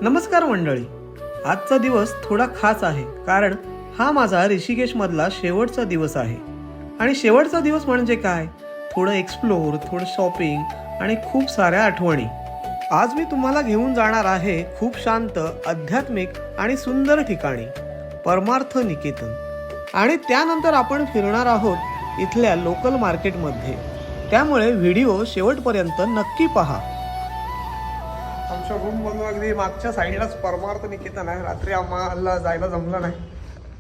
नमस्कार मंडळी, आजचा दिवस थोडा खास आहे कारण हा माझा ऋषिकेश मधला शेवटचा दिवस आहे. आणि शेवटचा दिवस म्हणजे काय, थोडं एक्सप्लोर, थोडं शॉपिंग आणि खूप साऱ्या आठवणी. आज मी तुम्हाला घेऊन जाणार आहे खूप शांत, आध्यात्मिक आणि सुंदर ठिकाणी, परमार्थ निकेतन. आणि त्यानंतर आपण फिरणार आहोत इथल्या लोकल मार्केटमध्ये. त्यामुळे व्हिडिओ शेवटपर्यंत नक्की पहा. आमच्या रूम मधून अगदी मागच्या साईडलाच परमार्थ निकेतन आहे. रात्री आम्हाला जायला जमलं नाही.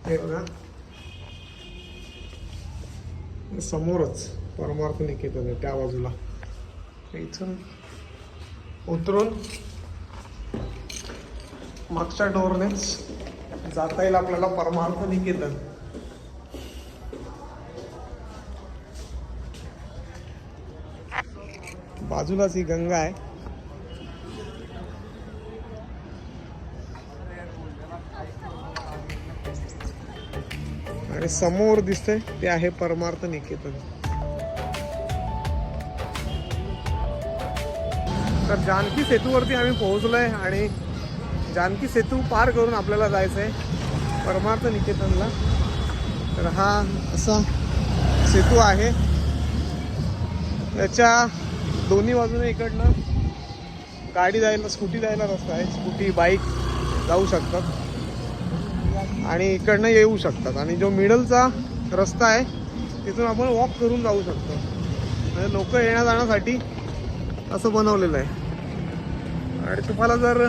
हे बघा, समोरच परमार्थ निकेतन आहे त्या बाजूला. इथून उतरून मागच्या डोरनेच जाता येईल आपल्याला परमार्थ निकेतन. बाजूलाच ही गंगा आहे. आणि समोर दिसतंय ते आहे परमार्थ निकेतन. तर जानकी सेतूवरती आम्ही पोहोचलोय आणि जानकी सेतू पार करून आपल्याला जायचंय परमार्थ निकेतनला. तर हा असा सेतू आहे. याच्या दोन्ही बाजूने इकडनं गाडी जायला, स्कूटी जायला रस्ता आहे. स्कूटी, बाईक जाऊ शकतात आणि इकडनं येऊ शकतात. आणि जो मिडलचा रस्ता आहे तिथून आपण वॉक करून जाऊ शकतो. म्हणजे लोक येण्या जाण्यासाठी असं बनवलेलं आहे. आणि तुम्हाला जर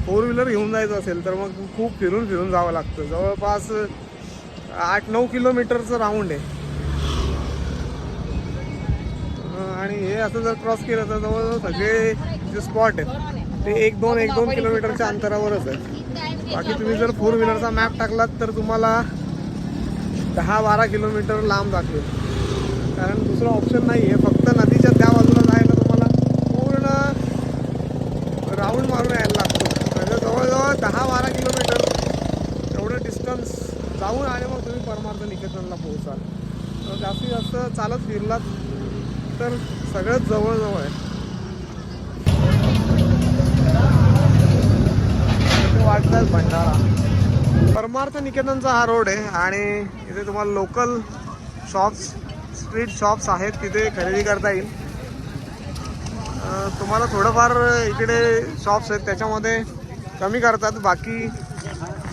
4 व्हीलर घेऊन जायचं असेल तर मग खूप फिरून फिरून जावं लागतं. जवळपास 8-9 किलोमीटरचं राऊंड आहे. आणि हे असं जर क्रॉस केलं तर जवळजवळ सगळे जे स्पॉट आहेत ते 1-2 किलोमीटरच्या अंतरावरच आहेत. बाकी तुम्ही जर 4 व्हीलरचा मॅप टाकलात तर तुम्हाला 10-12 किलोमीटर लांब दाखवेल. कारण दुसरा ऑप्शन नाही आहे. फक्त नदीच्या त्या बाजूला जायला तुम्हाला पूर्ण राऊंड मारून यायला लागतो. म्हणजे जवळजवळ 10-12 किलोमीटर एवढं डिस्टन्स जाऊन आणि मग तुम्ही परमार्थ निकेतनला पोहोचाल. तर जास्तीत जास्त चालत फिरलात तर सगळंच जवळजवळ आहे. वाटतात भंडारा. परमार्थ निकेतनचा हा रोड आहे आणि इथे तुम्हाला लोकल शॉप्स, स्ट्रीट शॉप्स आहेत, तिथे खरेदी करता येईल. तुम्हाला थोडंफार इकडे शॉप्स आहेत त्याच्यामध्ये कमी करतात. बाकी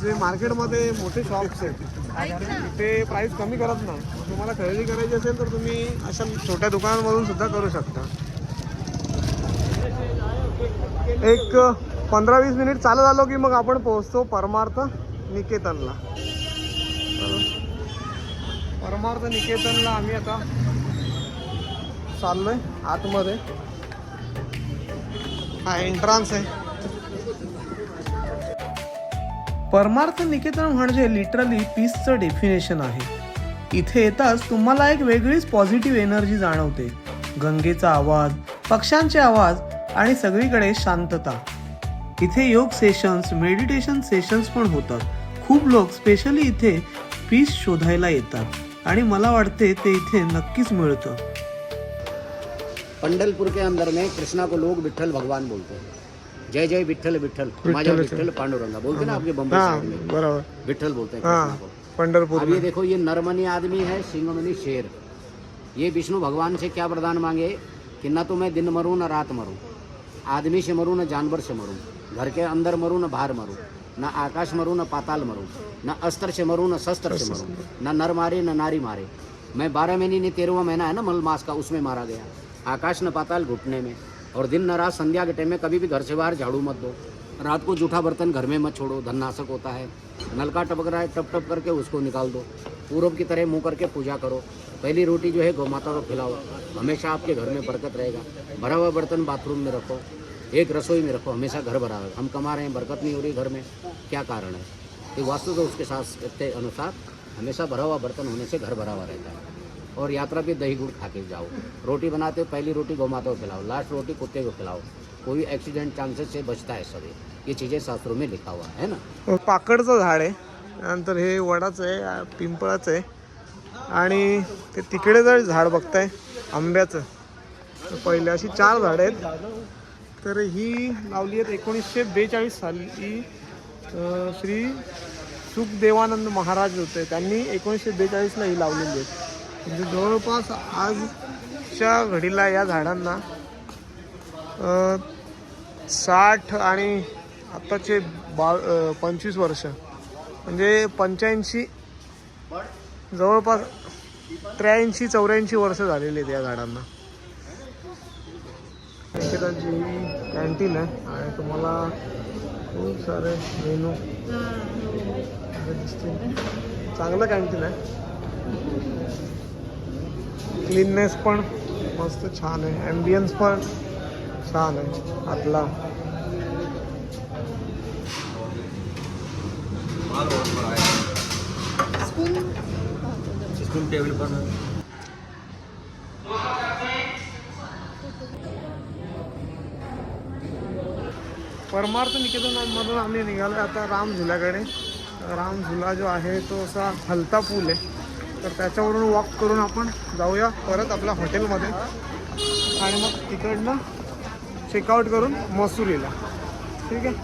जे मार्केटमध्ये मोठे शॉप्स आहेत ते प्राईस कमी करत नाही. तुम्हाला खरेदी करायची असेल तर तुम्ही अशा छोट्या दुकानांमधून सुद्धा करू शकता. एक 15-20 मिनिट चालत आलो की मग आपण पोहोचतो परमार्थ निकेतनला. परमार्थ निकेतनला आम्ही आता चाललोय आतमध्ये. हा एंट्रान्स आहे. परमार्थ निकेतन म्हणजे लिटरली पीसचं डेफिनेशन आहे. इथे येताच तुम्हाला एक वेगळीच पॉझिटिव्ह एनर्जी जाणवते. गंगेचा आवाज, पक्ष्यांचे आवाज आणि सगळीकडे शांतता. इथे योग सेशन्स, मेडिटेशन सेशन्स पण होतात. खूप लोक स्पेशली इथे पीस शोधायला येतात आणि मला वाटते ते इथे नक्कीच मिळतं. पंढरपुर के अंदर में कृष्णा को लोग विठ्ठल भगवान बोलते हैं. जय जय विठ्ठल विठ्ठल, माझा विठ्ठल पांडुरंगा बोलते ना आपके बम्बई साइड में. बराबर, विठ्ठल बोलते हैं कृष्णा को. पंढरपुर. अब ये देखो, ये नरमनी आदमी है, सिंहमनी शेर. ये विष्णु भगवान से क्या वरदान मांगे कि न तो मैं दिन मरूं न रात मरूं, आदमी से मरूं न जानवर से मरूं, घर के अंदर मरूं न बाहर मरूं, न आकाश मरूं न पाताल मरूं, न अस्त्र से मरूं न शस्त्र से मरूं, न नर मारे न नारी मारे. मैं 12 महीने ने 13वां महीना है ना मल मास का, उसमें मारा गया. आकाश न पाताल घुटने में. और दिन न रात संध्या के टाइम में कभी भी घर से बाहर झाड़ू मत दो. रात को जूठा बर्तन घर में मत छोड़ो, धननाशक होता है. नलका टपक रहा है, टप टप करके उसको निकाल दो. पूर्व की तरह मुँह करके पूजा करो. पहली रोटी जो है गौ माता को खिलाओ. हमेशा आपके घर में बरकत रहेगा. भरा हुआ बर्तन बाथरूम में रखो, एक रसोई में रखो, हमेशा घर भरा है. हम कमा रहे हैं, बरकत नहीं हो रही घर में, क्या कारण है? तो वास्तु तो उसके साथ के अनुसार हमेशा भरा हुआ बर्तन होने से घर भरा हुआ रहता है. और यात्रा पे दही गुड़ खा के जाओ. रोटी बनाते हो, पहली रोटी गौ माता को खिलाओ, लास्ट रोटी कुत्ते को खिलाओ. कोई एक्सीडेंट चांसेस से बचता है सभी. ये चीज़ें शास्त्रों में लिखा हुआ है ना. पाकडचं झाड आहे, त्यानंतर हे वडाचं आहे, पिंपळाचं आहे आणि ते तिकडे जर झाड बघताय आंब्याचं, तर पहिले अशी 4 झाडं आहेत. तर ही लावली आहेत 1942 साली श्री सुखदेवानंद महाराज होते, त्यांनी 1942ला ही लावलेली आहेत. म्हणजे जवळपास आजच्या घडीला या झाडांना 60 आणि आत्ताचे 25 वर्ष म्हणजे 85 जवळपास 83-84 वर्ष झालेली आहेत या झाडांना. जी कॅन्टीन आहे आणि तुम्हाला खूप सारे मेनू दिसतील. चांगलं कॅन्टीन आहे. क्लीननेस पण मस्त छान आहे, ॲम्बियन्स पण छान आहे आतला. स्पून टेबल पण परमार्थ निकेतनमधून आम्ही निघालो आता राम झुल्याकडे. राम झुला जो आहे तो असा हलता पूल आहे, तर त्याच्यावरून वॉक करून आपण जाऊया परत आपल्या हॉटेलमध्ये आणि मग तिकडनं चेकआउट करून मसुरीला. ठीक आहे.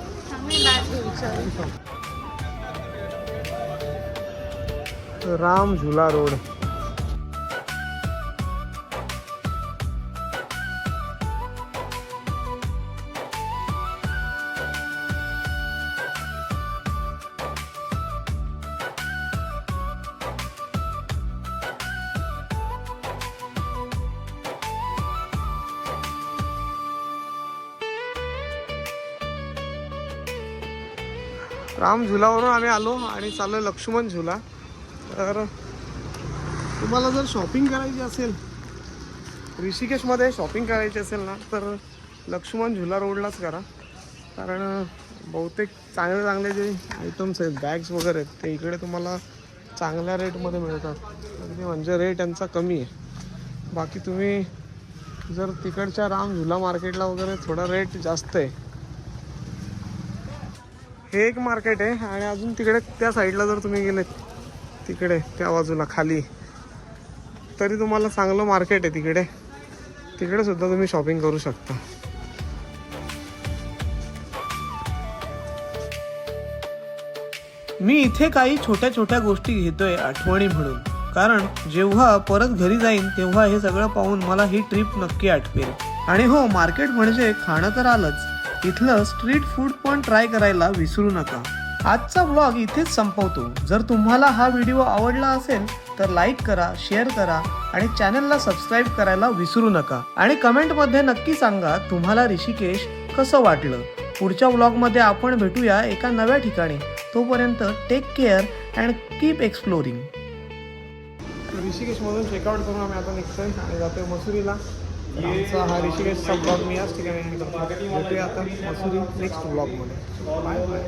राम झुला रोड. राम झुलावरून आम्ही आलो आणि चाललो लक्ष्मण झुला. तर तुम्हाला जर शॉपिंग करायची असेल, ऋषिकेशमध्ये शॉपिंग करायची असेल ना, तर लक्ष्मण झुला रोडलाच करा. कारण बहुतेक चांगले चांगले जे आयटम्स आहेत, बॅग्स वगैरे आहेत, ते इकडे तुम्हाला चांगल्या रेटमध्ये मिळतात. अगदी म्हणजे रेट यांचा कमी आहे. बाकी तुम्ही जर तिकडच्या राम झुला मार्केटला वगैरे थोडा रेट जास्त आहे. हे एक मार्केट आहे आणि अजून तिकडे त्या साईडला जर तुम्ही गेले तिकडे त्या बाजूला खाली, तरी तुम्हाला चांगलं मार्केट आहे तिकडे. तिकडे सुद्धा तुम्ही शॉपिंग करू शकता. मी इथे काही छोट्या छोट्या गोष्टी घेतोय आठवणी म्हणून, कारण जेव्हा परत घरी जाईन तेव्हा हे सगळं पाहून मला ही ट्रिप नक्की आठवेल. आणि हो, मार्केट म्हणजे खाणं तर आलंच, इथलं स्ट्रीट फूड पण ट्राय करायला विसरू नका. आजचा व्लॉग इथेच संपवतो. जर तुम्हाला हा व्हिडिओ आवडला असेल तर लाईक करा, शेअर करा आणि चॅनलला सबस्क्राईब करायला विसरू नका. आणि कमेंटमध्ये नक्की सांगा तुम्हाला ऋषिकेश कसं वाटलं. पुढच्या व्लॉगमध्ये आपण भेटूया एका नव्या ठिकाणी. तोपर्यंत take care and keep exploring. ऋषिकेशमधून चेकआउट करून आम्ही आता निघतोय आणि जातोय मसुरीला. आमचा हा ऋषिकेशचा ब्लॉग मी याच ठिकाणी एंड करतो. भेटूया आता मसुरी नेक्स्ट ब्लॉगमध्ये. Bye bye.